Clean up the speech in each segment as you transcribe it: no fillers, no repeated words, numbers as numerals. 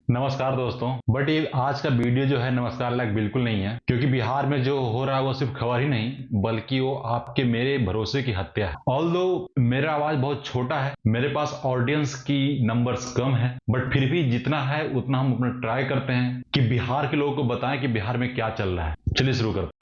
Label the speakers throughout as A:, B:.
A: नमस्कार दोस्तों। बट ये आज का वीडियो जो है नमस्कार लायक बिल्कुल नहीं है, क्योंकि बिहार में जो हो रहा है वो सिर्फ खबर ही नहीं बल्कि वो आपके मेरे भरोसे की हत्या है। ऑल्दो मेरा आवाज बहुत छोटा है, मेरे पास ऑडियंस की नंबर्स कम है, बट फिर भी जितना है उतना हम अपना ट्राई करते हैं कि बिहार के लोगों को बताएं कि बिहार में क्या चल रहा है। चलिए शुरू करते हैं।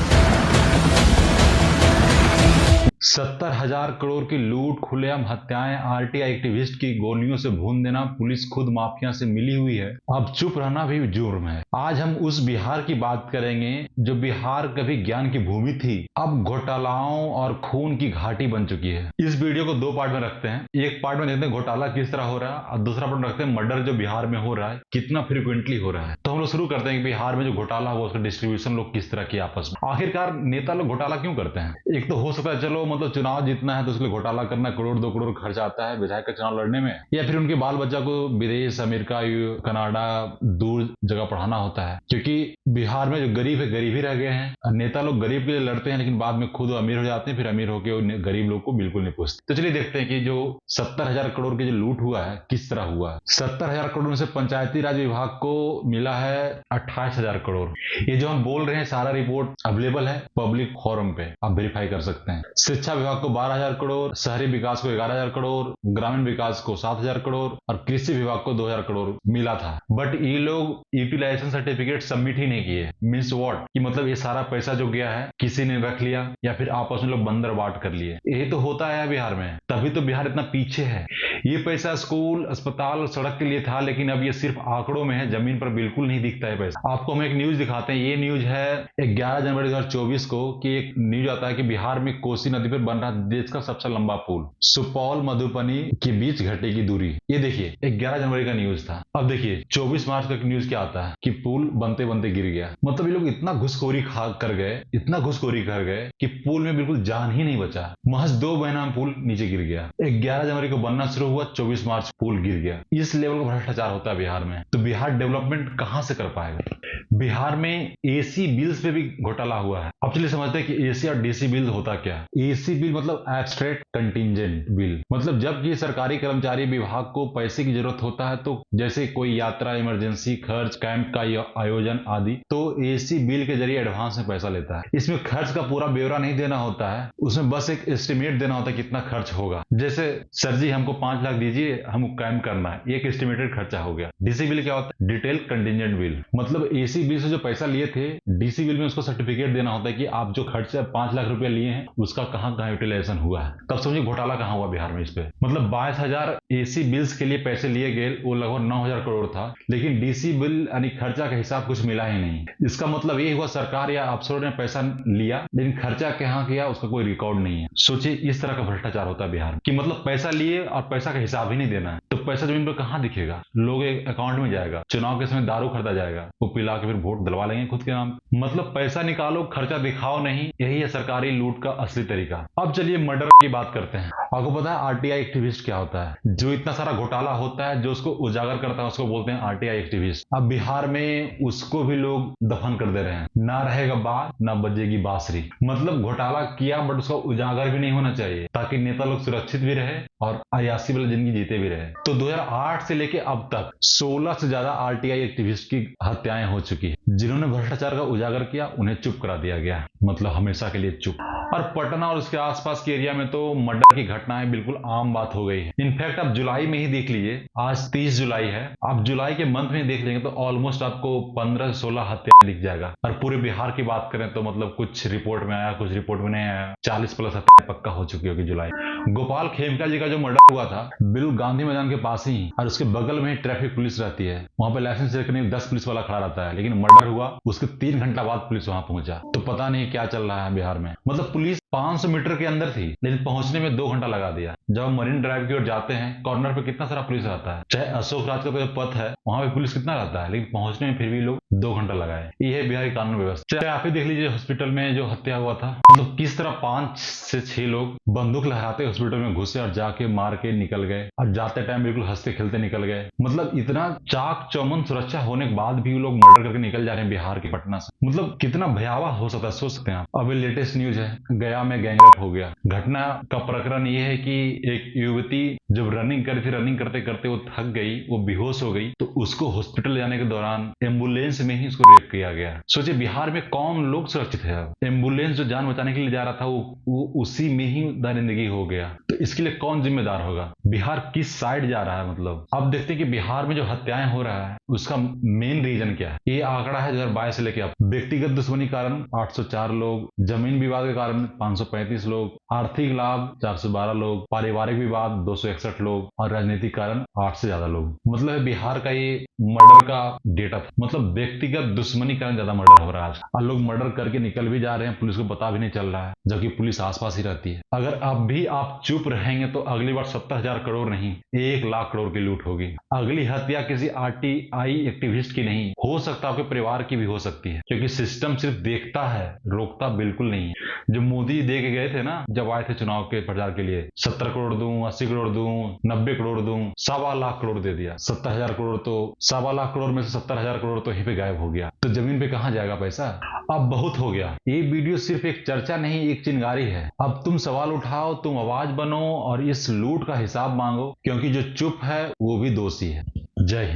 A: 70,000 करोड़ की लूट, खुलेआम हत्याएं, आरटीआई एक्टिविस्ट की गोलियों से भून देना, पुलिस खुद माफिया से मिली हुई है, अब चुप रहना भी जुर्म है। आज हम उस बिहार की बात करेंगे जो बिहार कभी ज्ञान की भूमि थी, अब घोटालाओं और खून की घाटी बन चुकी है। इस वीडियो को दो पार्ट में रखते हैं। एक पार्ट में देखते हैं घोटाला किस तरह हो रहा है और दूसरा पार्ट में रखते हैं मर्डर जो बिहार में हो रहा है कितना फ्रिक्वेंटली हो रहा है। तो हम लोग शुरू करते हैं कि बिहार में जो घोटाला हुआ उसका डिस्ट्रीब्यूशन लोग किस तरह की आपस में, आखिरकार नेता लोग घोटाला क्यों करते हैं। एक तो हो सकता है चलो मतलब चुनाव जीतना है तो उसके लिए घोटाला करना, करोड़ 2 करोड़ खर्च आता है विधायक का चुनाव लड़ने में, या फिर उनके बाल बच्चा को विदेश, अमेरिका, कनाडा, दूर जगह पढ़ाना होता है। क्योंकि बिहार में जो गरीब है गरीब ही रह गए हैं। नेता लोग गरीब के लिए लड़ते हैं लेकिन बाद में खुद अमीर हो जाते हैं, फिर अमीर होकर गरीब लोग को बिल्कुल नहीं पूछते। तो चलिए देखते हैं कि जो 70,000 करोड़ की जो लूट हुआ है किस तरह हुआ है। 70,000 करोड़ में से पंचायती राज विभाग को मिला है 28,000 करोड़। ये जो हम बोल रहे हैं सारा रिपोर्ट अवेलेबल है पब्लिक फोरम पे, आप वेरीफाई कर सकते हैं। शिक्षा विभाग को 12,000 करोड़, शहरी विकास को 11,000 करोड़, ग्रामीण विकास को 7,000 करोड़ और कृषि विभाग को 2,000 करोड़ मिला था। बट ये लोग यूटिलाइजेशन सर्टिफिकेट सबमिट ही नहीं किए। मीन्स व्हाट कि मतलब ये सारा पैसा जो गया है किसी ने रख लिया या फिर आपस में लोग बंदर बांट कर लिए। यही तो होता है बिहार में, तभी तो बिहार इतना पीछे है। ये पैसा स्कूल, अस्पताल, सड़क के लिए था, लेकिन अब ये सिर्फ आंकड़ों में है, जमीन पर बिल्कुल नहीं दिखता है पैसा। आपको हम एक न्यूज दिखाते हैं। ये न्यूज है 11 जनवरी 2024 को कि एक न्यूज आता है कि बिहार में कोसी नदी पर बन रहा देश का सबसे लंबा पुल, सुपौल मधुबनी के बीच घटेगी दूरी। ये देखिए 11 जनवरी का न्यूज था। अब देखिए 24 मार्च का न्यूज क्या आता है कि पुल बनते बनते गिर गया। मतलब ये लोग इतना घुसखोरी कर गए, इतना घुसखोरी कर गए कि पुल में बिल्कुल जान ही नहीं बचा। महज 2 महीना में पुल नीचे गिर गया। 11 जनवरी को बनना शुरू हुआ, 24 मार्च पुल गिर गया। इस लेवल का भ्रष्टाचार होता है बिहार में, तो बिहार डेवलपमेंट कहां से कर पाएगा। बिहार में एसी बिल्स पे भी घोटाला हुआ है। अब चलिए समझते हैं कि एसी और डीसी बिल होता क्या। एसी बिल मतलब एब्स्ट्रैक्ट कंटिजेंट बिल, मतलब जब ये सरकारी कर्मचारी विभाग को पैसे की जरूरत होता है, तो जैसे कोई यात्रा, इमरजेंसी खर्च, कैंप का आयोजन आदि, तो एसी बिल के जरिए एडवांस में पैसा लेता है। इसमें खर्च का पूरा ब्यौरा नहीं देना होता है, उसमें बस एक एस्टिमेट देना होता है कितना खर्च होगा। जैसे सर जी हमको 5 लाख दीजिए, हमको कैंप करना है, एक एस्टिमेटेड खर्चा हो गया। डीसी बिल क्या होता है? डिटेल कंटिजेंट बिल, मतलब एसी बिल से जो पैसा लिए थे डीसी बिल में उसको सर्टिफिकेट देना होता है कि आप जो खर्चा 5 लाख रुपया लिए हैं उसका कहां कहां यूटिलाइजेशन हुआ है। तब समझिए घोटाला कहां हुआ बिहार में इस पे। मतलब 22,000 एसी बिल्स के लिए पैसे लिए गए, वो लगभग 9,000 करोड़ था, लेकिन डीसी बिल यानी खर्चा का हिसाब कुछ मिला ही नहीं। इसका मतलब ये हुआ सरकार या अफसरों ने पैसा लिया लेकिन खर्चा कहां किया उसका कोई रिकॉर्ड नहीं है। सोचिए इस तरह का भ्रष्टाचार होता है बिहार में कि मतलब पैसा लिए और पैसा का हिसाब ही नहीं देना है, तो पैसा जमीन पर कहां दिखेगा। लोग अकाउंट में जाएगा, चुनाव के समय दारू खरीदा जाएगा, वो पिला के फिर वोट दिलवा लेंगे खुद के नाम। मतलब पैसा निकालो, खर्चा दिखाओ नहीं, यही है सरकारी लूट का असली तरीका। अब चलिए मर्डर की बात करते हैं। आपको पता है आरटीआई एक्टिविस्ट क्या होता है? जो इतना सारा घोटाला होता है जो उसको उजागर करता है उसको बोलते हैं आरटीआई एक्टिविस्ट। अब बिहार में उसको भी लोग दफन कर दे रहे हैं। ना रहेगा बात ना बजेगी बांसुरी। मतलब घोटाला किया बट उसका उजागर भी नहीं होना चाहिए ताकि नेता लोग सुरक्षित भी रहे और अयासी वाली जिंदगी जीते भी रहे। तो 2008 से लेके अब तक 16 से ज्यादा आरटीआई एक्टिविस्ट की हत्याएं हो चुकी है। जिन्होंने भ्रष्टाचार का उजागर किया उन्हें चुप करा दिया गया, मतलब हमेशा के लिए चुप। और पटना और उसके आसपास के एरिया में तो मर्डर की घटनाएं बिल्कुल आम बात हो गई है। इनफैक्ट आप जुलाई में ही देख लीजिए, आज 30 जुलाई है, आप जुलाई के मंथ में देख लेंगे तो ऑलमोस्ट आपको 15 से 16 हत्या दिख जाएगा। और पूरे बिहार की बात करें तो मतलब कुछ रिपोर्ट में आया, कुछ रिपोर्ट में नहीं आया, 40 प्लस हत्या पक्का हो चुकी होगी जुलाई। गोपाल खेमका जी का जो मर्डर हुआ था बिल्कुल गांधी मैदान के पास ही, और उसके बगल में ही ट्रैफिक पुलिस रहती है, वहां पे लाइसेंस चेक करने 10 पुलिस वाला खड़ा रहता है, लेकिन मर्डर हुआ उसके 3 घंटा बाद पुलिस वहां पहुंचा। तो पता नहीं क्या चल रहा है बिहार में। मतलब पुलिस 500 मीटर के अंदर थी लेकिन पहुंचने में 2 घंटा लगा दिया। जब हम मरीन ड्राइव की ओर जाते हैं कॉर्नर पे कितना सारा पुलिस रहता है, चाहे अशोक राज का तो पथ है वहां पे पुलिस कितना रहता है, लेकिन पहुंचने में फिर भी लोग 2 घंटा लगाए। ये है बिहार की कानून व्यवस्था। चाहे आप ही देख लीजिए हॉस्पिटल में जो हत्या हुआ था, मतलब किस तरह 5 से 6 लोग बंदूक लहराते हॉस्पिटल में घुसे और जाके मार के निकल गए, और जाते टाइम बिल्कुल हंसते खेलते निकल गए। मतलब इतना चाक चौमुंद सुरक्षा होने के बाद भी लोग मर्डर करके निकल जा रहे हैं बिहार के पटना से। मतलब कितना भयावह हो सकता है, सोच सकते हैं आप। अभी लेटेस्ट न्यूज है, गया में गैंगरेप हो गया। घटना का प्रकरण ये है कि एक युवती जब रनिंग कर रही थी, रनिंग करते करते वो थक गई, वो बेहोश हो गई, तो उसको हॉस्पिटल ले जाने के दौरान एम्बुलेंस में ही उसको रेप किया गया। सोचिए बिहार में कौन लोग सुरक्षित है। एम्बुलेंस जो जान बचाने के लिए जा रहा था वो उसी में ही दरिंदगी हो गया। तो इसके लिए कौन जिम्मेदार होगा? बिहार किस साइड जा रहा है? मतलब अब देखते हैं कि बिहार में जो हत्याएं हो रहा है उसका मेन रीजन क्या है। ये आंकड़ा है 2022 से लेके अब। व्यक्तिगत दुश्मनी कारण 804 लोग, जमीन विवाद के कारण 535 लोग, आर्थिक लाभ 412 लोग, पारिवारिक विवाद 261 लोग और राजनीतिक कारण 8 से ज्यादा लोग। मतलब बिहार का ये मर्डर का डेटा था। मतलब व्यक्तिगत दुश्मनी के कारण ज्यादा मर्डर हो रहा है। और लोग मर्डर करके निकल भी जा रहे हैं, पुलिस को पता भी नहीं चल रहा है, जबकि पुलिस आसपास ही रहती है। अगर अब भी आप चुप रहेंगे तो अगली बार 70,000 करोड़ नहीं 1 लाख करोड़ की लूट होगी। अगली हत्या किसी आरटीआई एक्टिविस्ट की नहीं, हो सकता है आपके परिवार की भी हो सकती है, क्योंकि सिस्टम सिर्फ देखता है, रोकता बिल्कुल नहीं है। जो मोदी दे के गए थे ना, जब आए थे चुनाव के प्रचार के लिए, 70 करोड़ दूं, 80 करोड़ दूं, 90 करोड़ दूं, 1.25 लाख करोड़ दे दिया। 70,000 करोड़ तो 1.25 लाख करोड़ में से 70,000 करोड़ तो यहीं पे गायब हो गया। तो जमीन पे कहां जाएगा पैसा? अब बहुत हो गया। ये वीडियो सिर्फ एक चर्चा नहीं, एक चिंगारी है। अब तुम सवाल उठाओ, तुम आवाज बनो और इस लूट का हिसाब मांगो, क्योंकि जो चुप है वो भी दोषी है। जय हिंद।